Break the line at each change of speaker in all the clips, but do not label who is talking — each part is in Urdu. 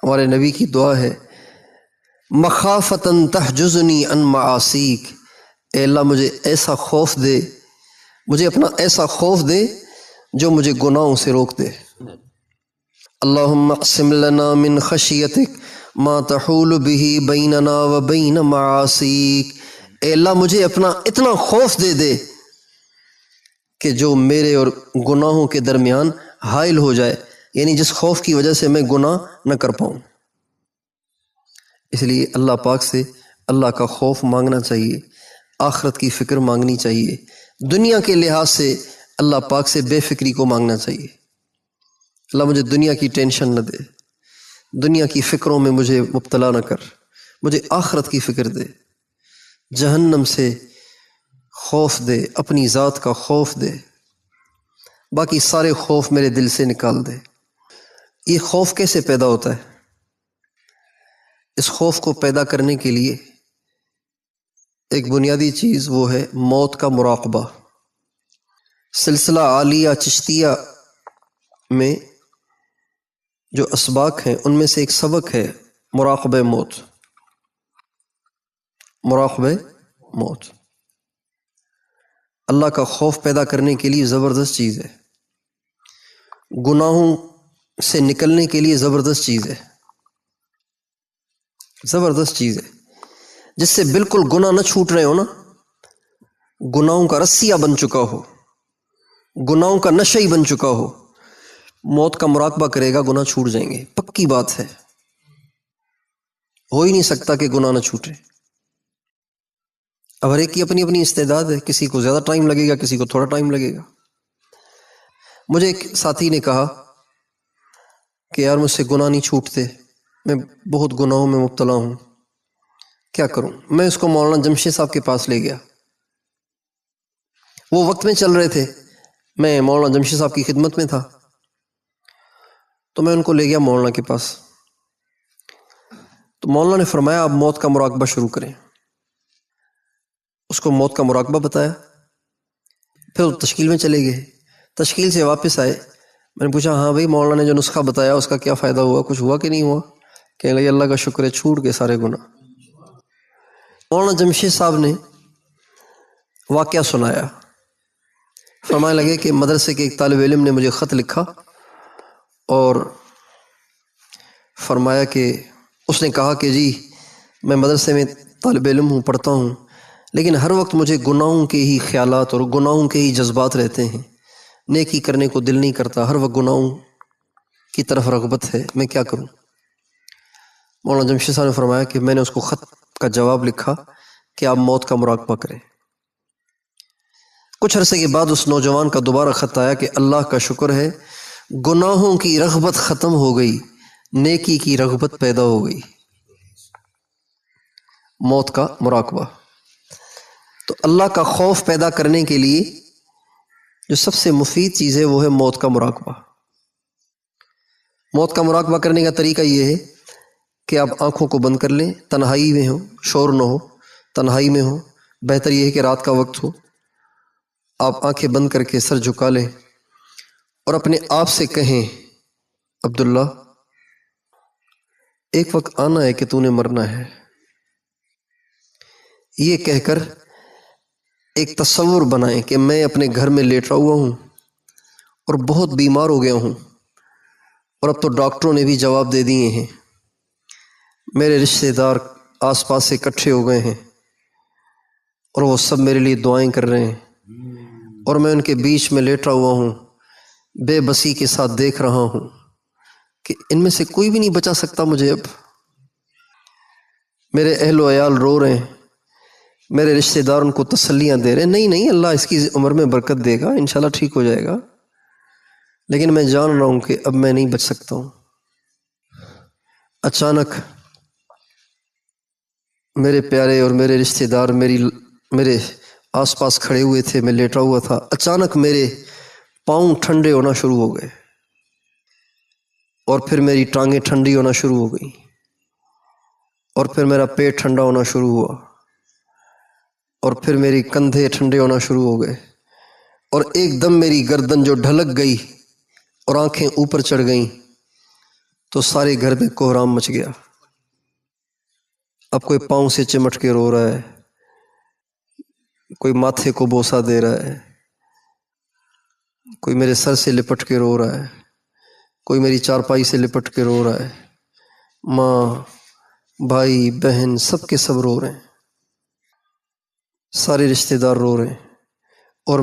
ہمارے نبی کی دعا ہے مخافتن تحجزنی عن معاصیک، اے اللہ مجھے ایسا خوف دے، مجھے اپنا ایسا خوف دے جو مجھے گناہوں سے روک دے۔ اللہم اقسم لنا من خشیتک ما تحول به بیننا و بین معاصیک، اے اللہ مجھے اپنا اتنا خوف دے دے کہ جو میرے اور گناہوں کے درمیان حائل ہو جائے، یعنی جس خوف کی وجہ سے میں گناہ نہ کر پاؤں۔ اس لیے اللہ پاک سے اللہ کا خوف مانگنا چاہیے، آخرت کی فکر مانگنی چاہیے، دنیا کے لحاظ سے اللہ پاک سے بے فکری کو مانگنا چاہیے۔ اللہ مجھے دنیا کی ٹینشن نہ دے، دنیا کی فکروں میں مجھے مبتلا نہ کر، مجھے آخرت کی فکر دے، جہنم سے خوف دے، اپنی ذات کا خوف دے، باقی سارے خوف میرے دل سے نکال دے۔ یہ خوف کیسے پیدا ہوتا ہے؟ اس خوف کو پیدا کرنے کے لیے ایک بنیادی چیز وہ ہے موت کا مراقبہ۔ سلسلہ عالیہ چشتیہ میں جو اسباق ہیں ان میں سے ایک سبق ہے مراقبہ موت۔ مراقبہ موت اللہ کا خوف پیدا کرنے کے لیے زبردست چیز ہے، گناہوں سے نکلنے کے لیے زبردست چیز ہے، زبردست چیز ہے، جس سے بالکل گناہ نہ چھوٹ رہے ہو نا، گناہوں کا رسیہ بن چکا ہو، گناہوں کا نشہ ہی بن چکا ہو، موت کا مراقبہ کرے گا گناہ چھوٹ جائیں گے، پکی بات ہے، ہو ہی نہیں سکتا کہ گناہ نہ چھوٹے۔ اب ہر ایک کی اپنی اپنی استعداد ہے، کسی کو زیادہ ٹائم لگے گا، کسی کو تھوڑا ٹائم لگے گا۔ مجھے ایک ساتھی نے کہا کہ یار مجھ سے گناہ نہیں چھوٹتے، میں بہت گناہوں میں مبتلا ہوں، کیا کروں؟ میں اس کو مولانا جمشید صاحب کے پاس لے گیا، وہ وقت میں چل رہے تھے، میں مولانا جمشید صاحب کی خدمت میں تھا، تو میں ان کو لے گیا مولانا کے پاس۔ تو مولانا نے فرمایا آپ موت کا مراقبہ شروع کریں۔ اس کو موت کا مراقبہ بتایا، پھر وہ تشکیل میں چلے گئے، تشکیل سے واپس آئے، میں نے پوچھا ہاں بھائی مولانا نے جو نسخہ بتایا اس کا کیا فائدہ ہوا، کچھ ہوا کہ نہیں ہوا؟ کہنے لگے اللہ کا شکر ہے چھوٹ گئے سارے گناہ۔ مولانا جمشید صاحب نے واقعہ سنایا، فرمانے لگے کہ مدرسے کے ایک طالب علم نے مجھے خط لکھا اور فرمایا کہ اس نے کہا کہ جی میں مدرسے میں طالب علم ہوں، پڑھتا ہوں، لیکن ہر وقت مجھے گناہوں کے ہی خیالات اور گناہوں کے ہی جذبات رہتے ہیں، نیکی کرنے کو دل نہیں کرتا، ہر وقت گناہوں کی طرف رغبت ہے، میں کیا کروں؟ مولانا جمشید صاحب نے فرمایا کہ میں نے اس کو خط کا جواب لکھا کہ آپ موت کا مراقبہ کریں۔ کچھ عرصے کے بعد اس نوجوان کا دوبارہ خط آیا کہ اللہ کا شکر ہے گناہوں کی رغبت ختم ہو گئی، نیکی کی رغبت پیدا ہو گئی۔ موت کا مراقبہ۔ تو اللہ کا خوف پیدا کرنے کے لیے جو سب سے مفید چیز ہے وہ ہے موت کا مراقبہ۔ موت کا مراقبہ کرنے کا طریقہ یہ ہے کہ آپ آنکھوں کو بند کر لیں، تنہائی میں ہو، شور نہ ہو، تنہائی میں ہو، بہتر یہ ہے کہ رات کا وقت ہو، آپ آنکھیں بند کر کے سر جھکا لیں اور اپنے آپ سے کہیں عبداللہ ایک وقت آنا ہے کہ تو نے مرنا ہے، یہ کہہ کر ایک تصور بنائیں کہ میں اپنے گھر میں لیٹا ہوا ہوں اور بہت بیمار ہو گیا ہوں، اور اب تو ڈاکٹروں نے بھی جواب دے دیے ہیں، میرے رشتہ دار آس پاس سے اکٹھے ہو گئے ہیں اور وہ سب میرے لیے دعائیں کر رہے ہیں، اور میں ان کے بیچ میں لیٹا ہوا ہوں، بے بسی کے ساتھ دیکھ رہا ہوں کہ ان میں سے کوئی بھی نہیں بچا سکتا مجھے اب، میرے اہل و عیال رو رہے ہیں، میرے رشتہ دار ان کو تسلیاں دے رہے ہیں، نہیں اللہ اس کی عمر میں برکت دے گا، انشاءاللہ ٹھیک ہو جائے گا، لیکن میں جان رہا ہوں کہ اب میں نہیں بچ سکتا ہوں۔ اچانک میرے پیارے اور میرے رشتہ دار میرے آس پاس کھڑے ہوئے تھے، میں لیٹا ہوا تھا، اچانک میرے پاؤں ٹھنڈے ہونا شروع ہو گئے، اور پھر میری ٹانگیں ٹھنڈی ہونا شروع ہو گئیں، اور پھر میرا پیٹ ٹھنڈا ہونا شروع ہوا، اور پھر میری کندھے ٹھنڈے ہونا شروع ہو گئے، اور ایک دم میری گردن جو ڈھلک گئی اور آنکھیں اوپر چڑھ گئیں، تو سارے گھر میں کوہرام مچ گیا۔ اب کوئی پاؤں سے چمٹ کے رو رہا ہے، کوئی ماتھے کو بوسہ دے رہا ہے، کوئی میرے سر سے لپٹ کے رو رہا ہے، کوئی میری چارپائی سے لپٹ کے رو رہا ہے۔ ماں، بھائی، بہن، سب کے سب رو رہے ہیں، سارے رشتہ دار رو رہے ہیں، اور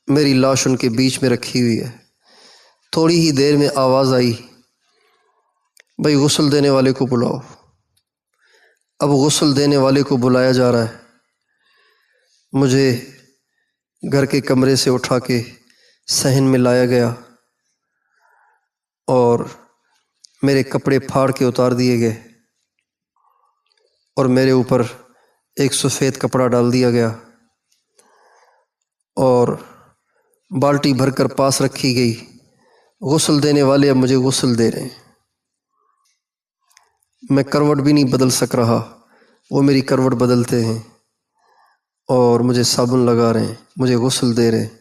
میری لاش ان کے بیچ میں رکھی ہوئی ہے۔ تھوڑی ہی دیر میں آواز آئی، بھائی غسل دینے والے کو بلاؤ۔ اب غسل دینے والے کو بلایا جا رہا ہے۔ مجھے گھر کے کمرے سے اٹھا کے صحن میں لایا گیا اور میرے کپڑے پھاڑ کے اتار دیے گئے، اور میرے اوپر ایک سفید کپڑا ڈال دیا گیا، اور بالٹی بھر کر پاس رکھی گئی۔ غسل دینے والے اب مجھے غسل دے رہے ہیں۔ میں کروٹ بھی نہیں بدل سک رہا، وہ میری کروٹ بدلتے ہیں اور مجھے صابن لگا رہے ہیں، مجھے غسل دے رہے ہیں۔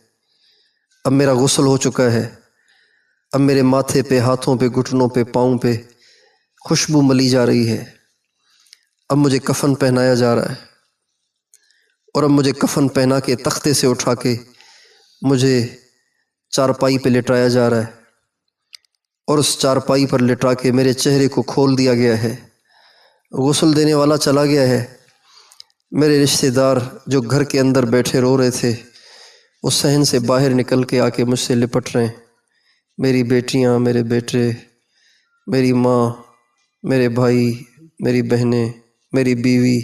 اب میرا غسل ہو چکا ہے۔ اب میرے ماتھے پہ، ہاتھوں پہ، گھٹنوں پہ، پاؤں پہ خوشبو ملی جا رہی ہے۔ اب مجھے کفن پہنایا جا رہا ہے، اور اب مجھے کفن پہنا کے تختے سے اٹھا کے مجھے چارپائی پہ لٹایا جا رہا ہے، اور اس چارپائی پر لٹا کے میرے چہرے کو کھول دیا گیا ہے۔ غسل دینے والا چلا گیا ہے۔ میرے رشتہ دار جو گھر کے اندر بیٹھے رو رہے تھے، وہ صحن سے باہر نکل کے آ کے مجھ سے لپٹ رہے ہیں۔ میری بیٹیاں، میرے بیٹے، میری ماں، میرے بھائی، میری بہنیں، میری بیوی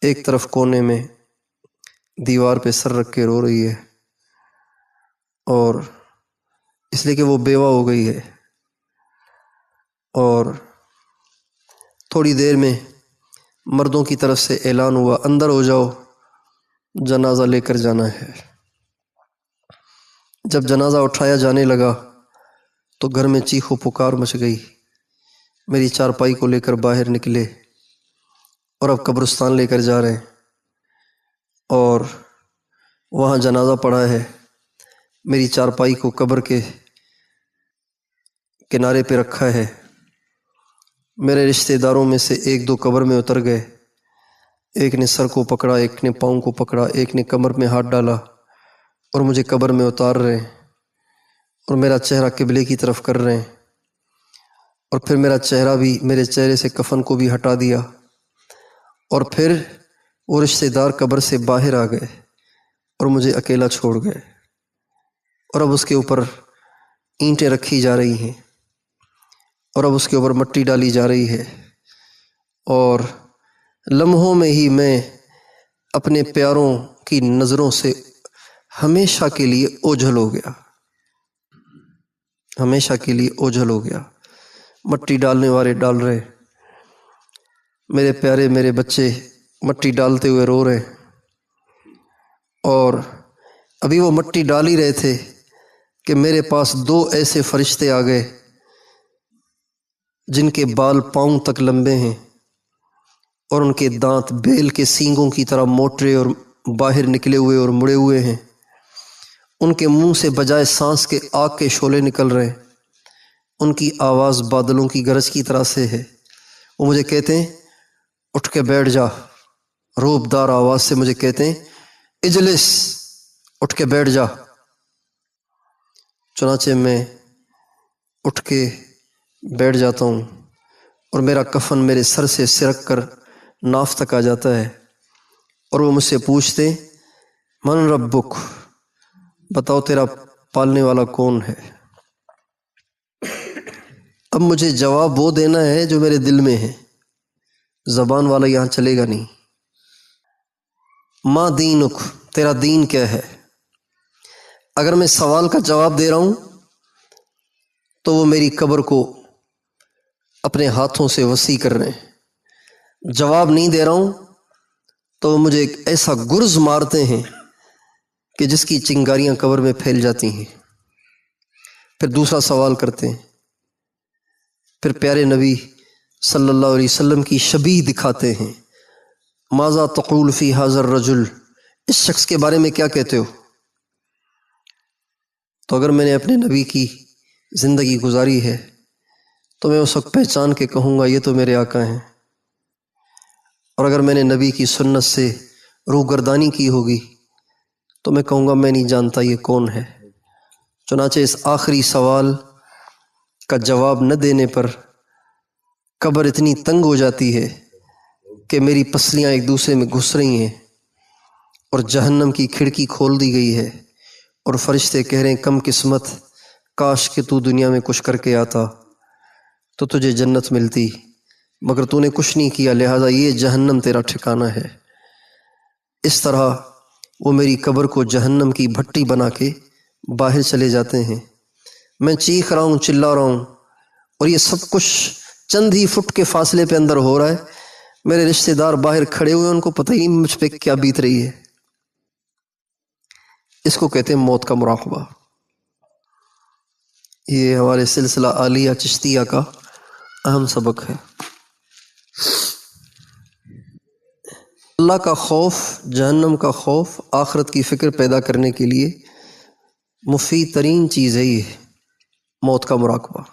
ایک طرف کونے میں دیوار پہ سر رکھ کے رو رہی ہے، اور اس لیے کہ وہ بیوہ ہو گئی ہے۔ اور تھوڑی دیر میں مردوں کی طرف سے اعلان ہوا، اندر ہو جاؤ، جنازہ لے کر جانا ہے۔ جب جنازہ اٹھایا جانے لگا تو گھر میں چیخ و پکار مچ گئی۔ میری چارپائی کو لے کر باہر نکلے، اور اب قبرستان لے کر جا رہے ہیں، اور وہاں جنازہ پڑا ہے۔ میری چارپائی کو قبر کے کنارے پہ رکھا ہے۔ میرے رشتہ داروں میں سے ایک دو قبر میں اتر گئے، ایک نے سر کو پکڑا، ایک نے پاؤں کو پکڑا، ایک نے کمر میں ہاتھ ڈالا، اور مجھے قبر میں اتار رہے ہیں، اور میرا چہرہ قبلے کی طرف کر رہے ہیں، اور پھر میرا چہرہ بھی، میرے چہرے سے کفن کو بھی ہٹا دیا، اور پھر وہ رشتہ دار قبر سے باہر آ گئے اور مجھے اکیلا چھوڑ گئے۔ اور اب اس کے اوپر اینٹیں رکھی جا رہی ہیں، اور اب اس کے اوپر مٹی ڈالی جا رہی ہے، اور لمحوں میں ہی میں اپنے پیاروں کی نظروں سے ہمیشہ کے لیے اوجھل ہو گیا، ہمیشہ کے لیے اوجھل ہو گیا۔ مٹی ڈالنے والے ڈال رہے، میرے پیارے، میرے بچے مٹی ڈالتے ہوئے رو رہے، اور ابھی وہ مٹی ڈال ہی رہے تھے کہ میرے پاس دو ایسے فرشتے آ گئے جن کے بال پاؤں تک لمبے ہیں، اور ان کے دانت بیل کے سینگوں کی طرح موٹے اور باہر نکلے ہوئے اور مڑے ہوئے ہیں۔ ان کے منہ سے بجائے سانس کے آگ کے شعلے نکل رہے ہیں۔ ان کی آواز بادلوں کی گرج کی طرح سے ہے۔ وہ مجھے کہتے ہیں اٹھ کے بیٹھ جا، روب دار آواز سے مجھے کہتے ہیں اجلس، اٹھ کے بیٹھ جا۔ چنانچہ میں اٹھ کے بیٹھ جاتا ہوں، اور میرا کفن میرے سر سے سرک کر ناف تک آ جاتا ہے، اور وہ مجھ سے پوچھتے من ربک، بتاؤ تیرا پالنے والا کون ہے؟ اب مجھے جواب وہ دینا ہے جو میرے دل میں ہے، زبان والا یہاں چلے گا نہیں۔ ما دینک، تیرا دین کیا ہے؟ اگر میں سوال کا جواب دے رہا ہوں تو وہ میری قبر کو اپنے ہاتھوں سے وسیع کر رہے ہیں۔ جواب نہیں دے رہا ہوں تو وہ مجھے ایک ایسا گرز مارتے ہیں کہ جس کی چنگاریاں قبر میں پھیل جاتی ہیں۔ پھر دوسرا سوال کرتے ہیں، پھر پیارے نبی صلی اللہ علیہ وسلم کی شبیہ دکھاتے ہیں، ماذا تقول فی ھذا الرجل، اس شخص کے بارے میں کیا کہتے ہو؟ تو اگر میں نے اپنے نبی کی زندگی گزاری ہے تو میں اس وقت پہچان کے کہوں گا یہ تو میرے آقا ہیں، اور اگر میں نے نبی کی سنت سے روگردانی کی ہوگی تو میں کہوں گا میں نہیں جانتا یہ کون ہے۔ چنانچہ اس آخری سوال کا جواب نہ دینے پر قبر اتنی تنگ ہو جاتی ہے کہ میری پسلیاں ایک دوسرے میں گھس رہی ہیں اور جہنم کی کھڑکی کھول دی گئی ہے، اور فرشتے کہہ رہے ہیں کم قسمت، کاش کہ تو دنیا میں کچھ کر کے آتا تو تجھے جنت ملتی، مگر تو نے کچھ نہیں کیا، لہٰذا یہ جہنم تیرا ٹھکانہ ہے۔ اس طرح وہ میری قبر کو جہنم کی بھٹی بنا کے باہر چلے جاتے ہیں۔ میں چیخ رہا ہوں، چلا رہا ہوں، اور یہ سب کچھ چند ہی فٹ کے فاصلے پہ اندر ہو رہا ہے۔ میرے رشتہ دار باہر کھڑے ہوئے، ان کو پتہ ہی نہیں مجھ پہ کیا بیت رہی ہے۔ اس کو کہتے ہیں موت کا مراقبہ۔ یہ ہمارے سلسلہ عالیہ چشتیہ کا اہم سبق ہے۔ اللہ کا خوف، جہنم کا خوف، آخرت کی فکر پیدا کرنے کے لیے مفید ترین چیز ہے یہ موت کا مراقبہ۔